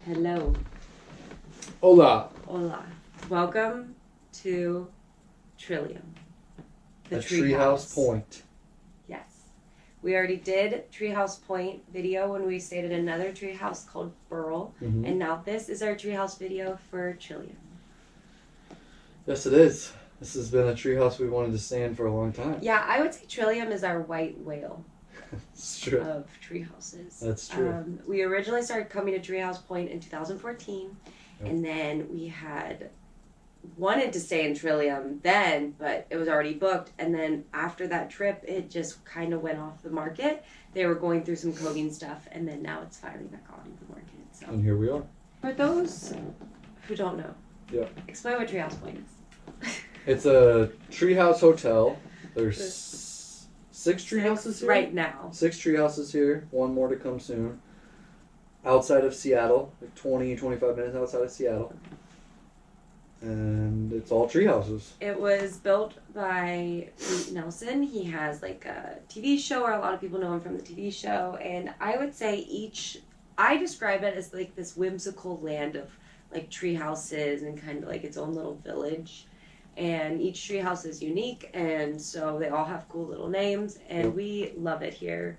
Hello. Hola. Hola. Welcome to Trillium. The Treehouse Point. Yes. We already did Treehouse Point video when we stayed at another treehouse called Burl. Mm-hmm. And now this is our treehouse video for Trillium. Yes, it is. This has been a treehouse we wanted to stay in for a long time. Yeah, I would say Trillium is our white whale. It's true. Of treehouses. That's true. We originally started coming to Treehouse Point in 2014, Yep. and then we had wanted to stay in Trillium then, but it was already booked. And then after that trip, it just kind of went off the market. They were going through some coding stuff, and then now it's finally back on the market. So, And here we are. for those who don't know, explain what Treehouse Point is. It's a treehouse hotel. There's 6 treehouses here? Right now. 6 treehouses here. One more to come soon. Outside of Seattle. Like 20, 25 minutes outside of Seattle. And it's all treehouses. It was built by Pete Nelson. He has like a TV show, or a lot of people know him from the TV show. And I would say I describe it as like this whimsical land of like tree houses and kind of like its own little village. And each tree house is unique, and so they all have cool little names, and we love it here.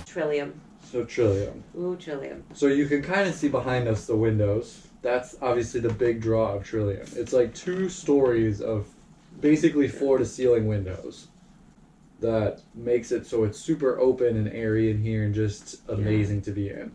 Trillium. So Trillium. Ooh, Trillium. So you can kind of see behind us the windows. That's obviously the big draw of Trillium. It's like 2 stories of basically floor to ceiling windows. That makes it so it's super open and airy in here and just amazing to be in.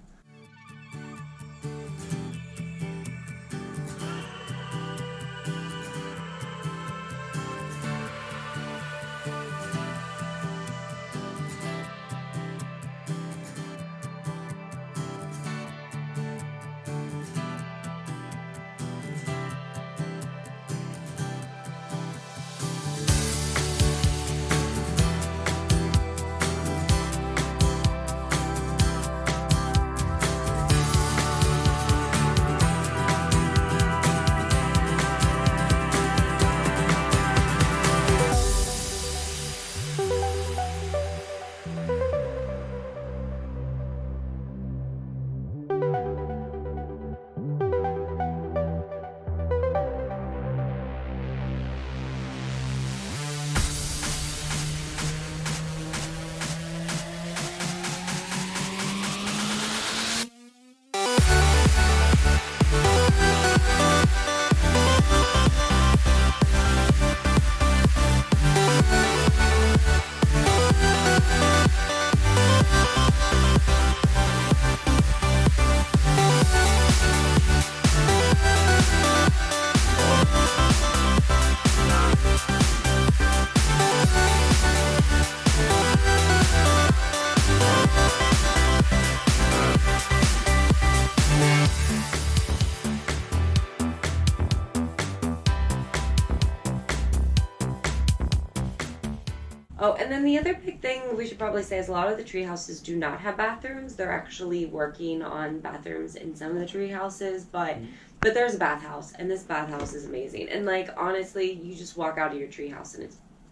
Oh, and then the other big thing we should probably say is a lot of the tree houses do not have bathrooms. They're actually working on bathrooms in some of the tree houses, but there's a bathhouse, and this bathhouse is amazing. And like honestly, you just walk out of your tree house and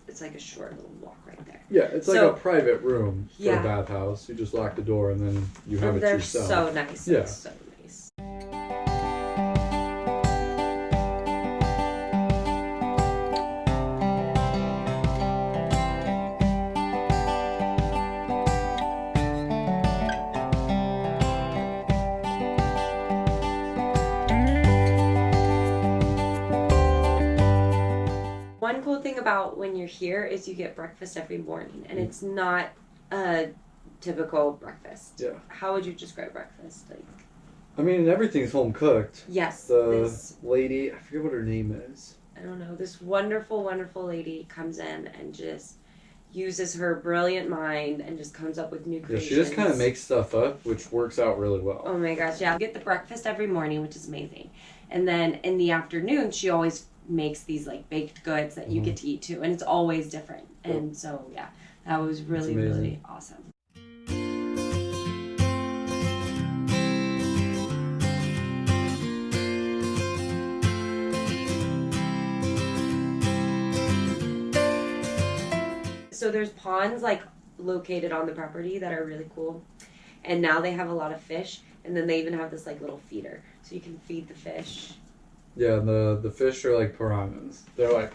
it's like a short little walk right there. Yeah, it's like a private room for a bathhouse. You just lock the door and then you have it yourself. They're so nice. Yeah. It's so nice. about when you're here is you get breakfast every morning, and it's not a typical breakfast. Yeah. How would you describe breakfast? Like, I mean, everything's home cooked. yes. The lady, I forget what her name is. I don't know. This wonderful, wonderful lady comes in and just uses her brilliant mind and just comes up with new creations. Yeah, she just kind of makes stuff up, which works out really well. Oh my gosh, yeah. You get the breakfast every morning, which is amazing. And then in the afternoon, she always makes these like baked goods that you get to eat too. And it's always different. And so, yeah, that was really, really awesome. So there's ponds like located on the property that are really cool, and now they have a lot of fish, and then they even have this like little feeder, so you can feed the fish. Yeah, the fish are like piranhas. They're like.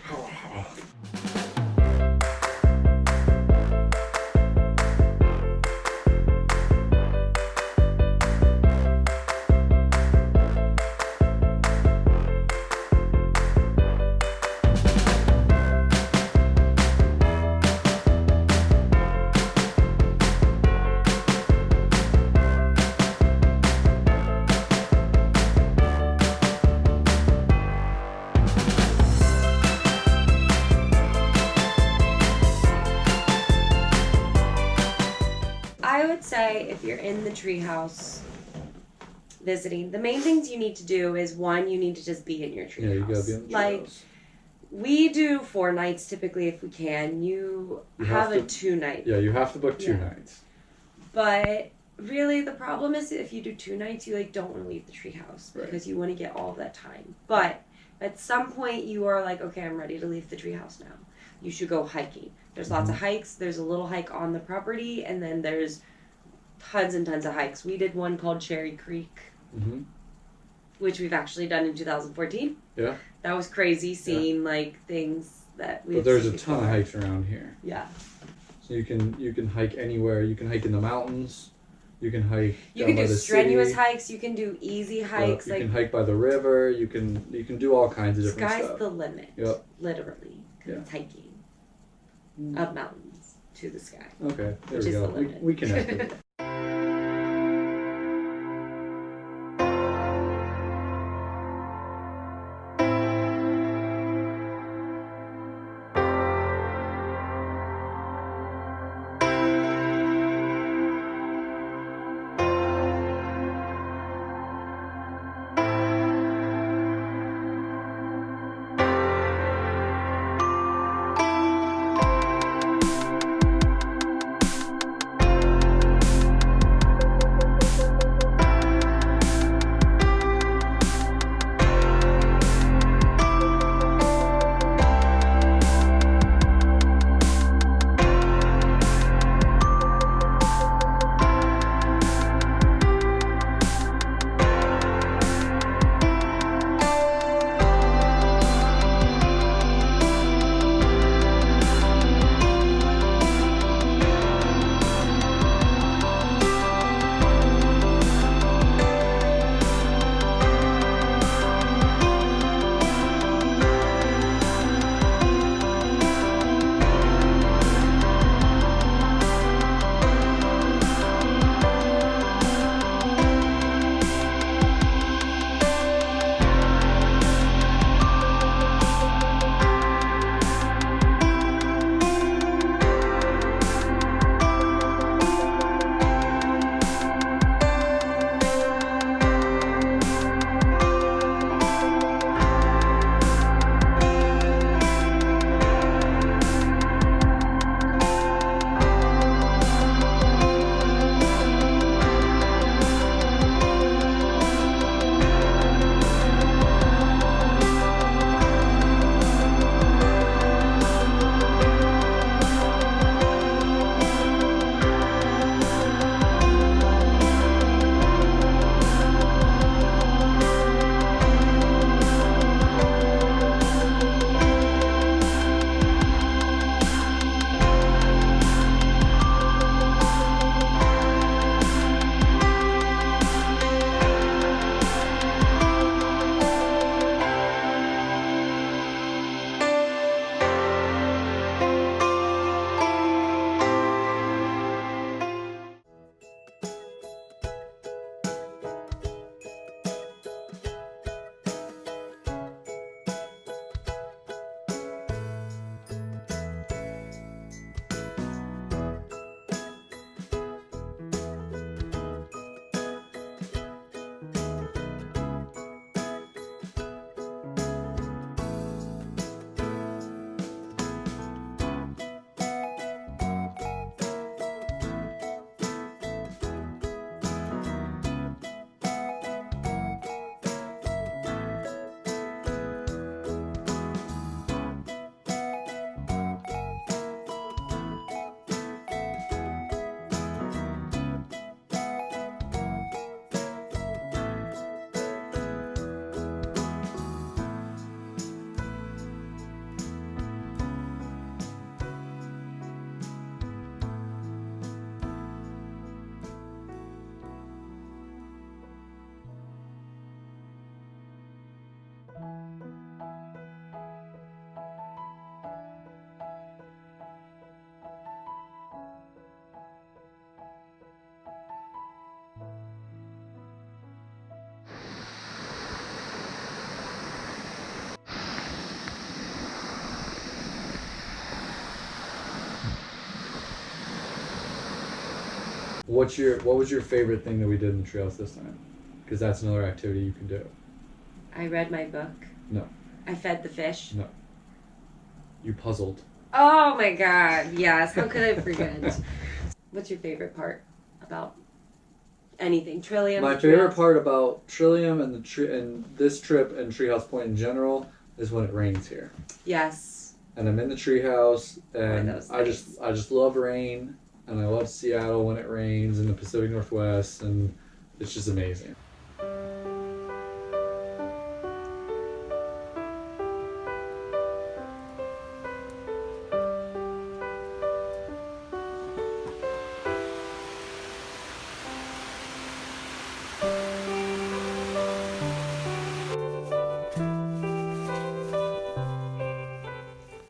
I would say if you're in the treehouse visiting, the main things you need to do is one, you need to just be in your treehouse. Yeah, you gotta be in the treehouse. Like, we do 4 nights typically if we can. You have a 2-night. Yeah, you have to book 2 nights. But really, the problem is if you do 2 nights, you like don't want to leave the treehouse Right. because you want to get all of that time. But at some point, you are like, okay, I'm ready to leave the treehouse now. You should go hiking. There's lots of hikes. There's a little hike on the property, and then there's tons and tons of hikes. We did one called Cherry Creek, which we've actually done in 2014. Yeah. That was crazy seeing like things that we. But there's a ton of hikes around here. Yeah. So you can hike anywhere. You can hike in the mountains. You can hike. You down can by do the strenuous city. hikes. You can do easy hikes. You like can hike by the river. You can do all kinds of different sky's stuff. the limit. Yep. Literally, 'cause it's hiking up mountains to the sky. Okay, there Which we is go. the limit. We connected. What was your favorite thing that we did in the treehouse this time? Because that's another activity you can do. I read my book. No. I fed the fish. No. You puzzled. Oh my god, yes. How could I forget? What's your favorite part about anything? Trillium? My favorite part about Trillium and this trip and Treehouse Point in general is when it rains here. Yes. And I'm in the treehouse, and that was I nice. just love rain, and I love Seattle when it rains in the Pacific Northwest, and it's just amazing.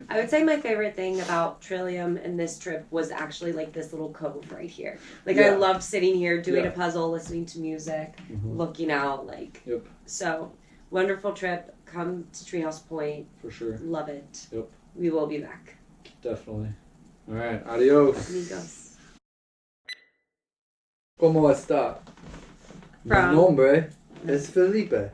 I would say my favorite thing about Trillium and this trip was actually like this little cove right here. Like I Yeah. loved sitting here doing Yeah. a puzzle, listening to music, looking out. Like Yep. So, wonderful trip. Come to Treehouse Point. For sure. Love it. Yep. We will be back. Definitely. All right. Adios. Amigos. ¿Cómo está? Mi From- nombre es Felipe.